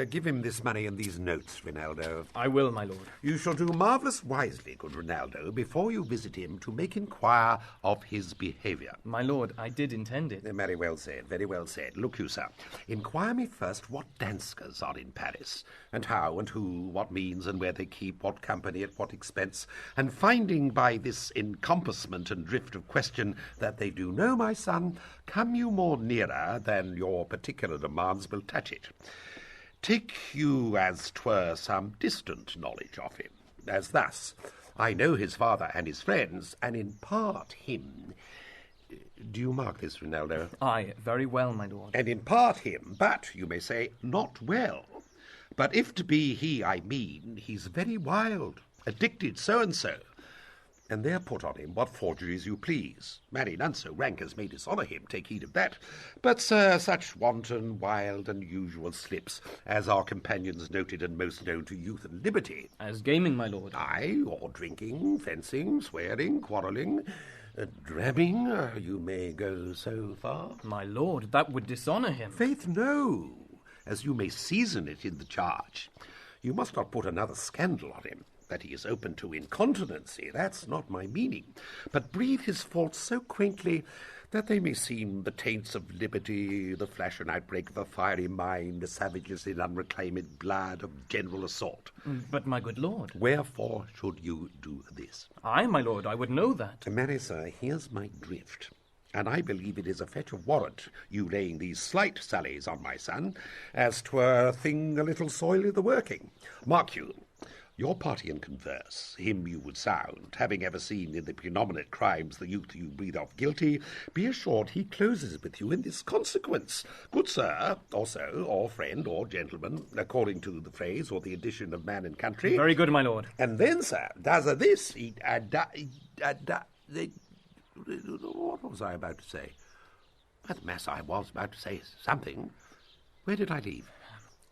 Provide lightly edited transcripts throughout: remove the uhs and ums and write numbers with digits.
Give him this money and these notes, Rinaldo. I will, my lord. You shall do marvellous wisely, good Rinaldo, before you visit him to make inquire of his behaviour. My lord, I did intend it. Very well said, very well said. Look you, sir, inquire me first what danskers are in Paris, and how and who, what means and where they keep, what company, at what expense, and finding by this encompassment and drift of question that they do know, my son, come you more nearer than your particular demands will touch it. Take you as 'twere some distant knowledge of him, as thus, I know his father and his friends, and impart him. Do you mark this, Rinaldo? Aye, very well, my lord. And impart him, but, you may say, not well. But if to be he I mean, he's very wild, addicted so-and-so. And there put on him what forgeries you please. Marry, none so rank as may dishonour him, take heed of that. But, sir, such wanton, wild, and usual slips as are companions noted and most known to youth and liberty. As gaming, my lord. Aye, or drinking, fencing, swearing, quarrelling, drabbing, you may go so far. My lord, that would dishonour him. Faith, no, as you may season it in the charge. You must not put another scandal on him. That he is open to incontinency, that's not my meaning, but breathe his faults so quaintly that they may seem the taints of liberty, the flash and outbreak of a fiery mind, the savages in unreclaimed blood of general assault. But, my good lord... Wherefore should you do this? Aye, my lord, I would know that. Marry, sir, here's my drift, and I believe it is a fetch of warrant, you laying these slight sallies on my son, as 'twere a thing a little soilly the working. Mark you, your party and converse, him you would sound, having ever seen in the predominant crimes the youth you breathe of guilty, be assured he closes with you in this consequence. Good sir, or so, or friend, or gentleman, according to the phrase or the edition of man and country. Very good, my lord. And then, sir, does this, what was I about to say? By the mass, I was about to say something. Where did I leave?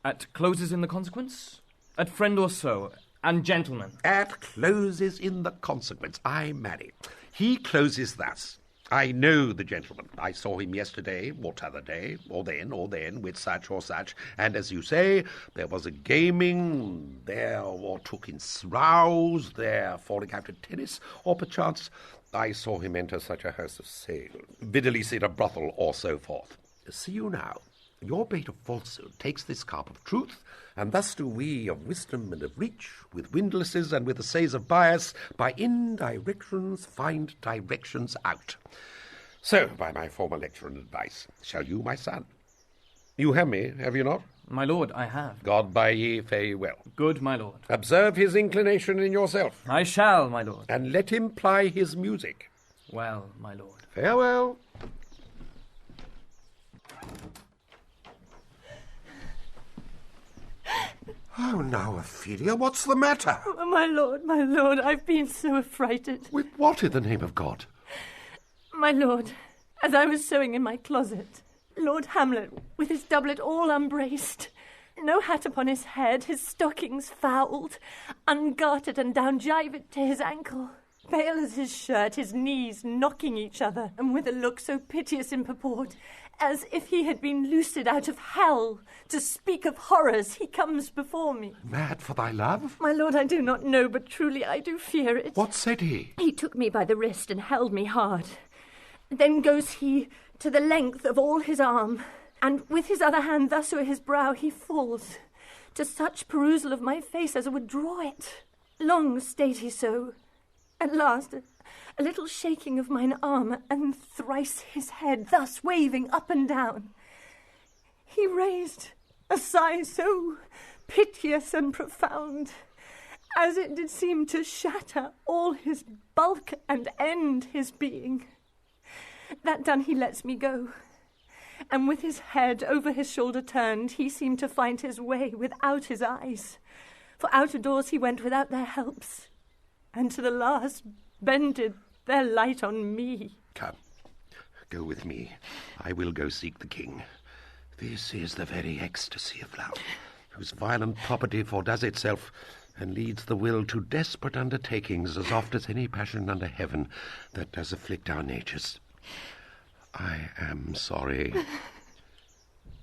At closes in the consequence? At friend or so, and gentleman. At closes in the consequence. I marry. He closes thus. I know the gentleman. I saw him yesterday, or t'other day, or then, with such or such, and as you say, there was a gaming, there, or took in rows, there, falling out at tennis, or perchance I saw him enter such a house of sale, videlicet a brothel, or so forth. See you now. Your bait of falsehood takes this carp of truth, and thus do we of wisdom and of reach, with windlasses and with the says of bias, by indirections find directions out. So, by my former lecture and advice, shall you, my son? You have me, have you not? My lord, I have. God buy ye fare ye well. Good, my lord. Observe his inclination in yourself. I shall, my lord. And let him ply his music. Well, my lord. Farewell. Oh, now, Ophelia, what's the matter? Oh, my lord, I've been so affrighted. With what in the name of God? My lord, as I was sewing in my closet, Lord Hamlet, with his doublet all unbraced, no hat upon his head, his stockings fouled, ungartered and down-jived to his ankle, pale as his shirt, his knees knocking each other, and with a look so piteous in purport, as if he had been loosed out of hell. To speak of horrors, he comes before me. Mad for thy love? My lord, I do not know, but truly I do fear it. What said he? He took me by the wrist and held me hard. Then goes he to the length of all his arm, and with his other hand thus o'er his brow he falls, to such perusal of my face as would draw it. Long stayed he so. At last, a little shaking of mine arm, and thrice his head thus waving up and down, he raised a sigh so piteous and profound, as it did seem to shatter all his bulk and end his being. That done, he lets me go, and with his head over his shoulder turned, he seemed to find his way without his eyes, for out of doors he went without their helps, and to the last bended their light on me. Come, go with me. I will go seek the king. This is the very ecstasy of love, whose violent property foredoes itself, and leads the will to desperate undertakings as oft as any passion under heaven that does afflict our natures. I am sorry.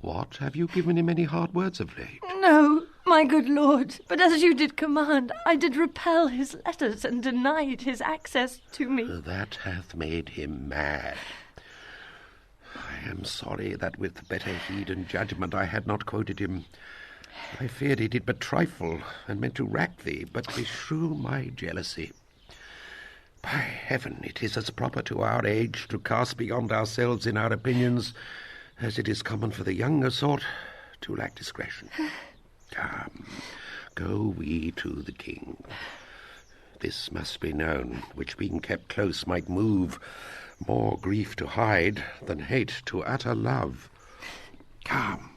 What, have you given him any hard words of late? No, my good lord, but as you did command, I did repel his letters and denied his access to me. That hath made him mad. I am sorry that with better heed and judgment I had not quoted him. I feared he did but trifle, and meant to rack thee, but beshrew my jealousy. By heaven, it is as proper to our age to cast beyond ourselves in our opinions as it is common for the younger sort to lack discretion. Come, go we to the king. This must be known, which being kept close might move more grief to hide than hate to utter love. Come.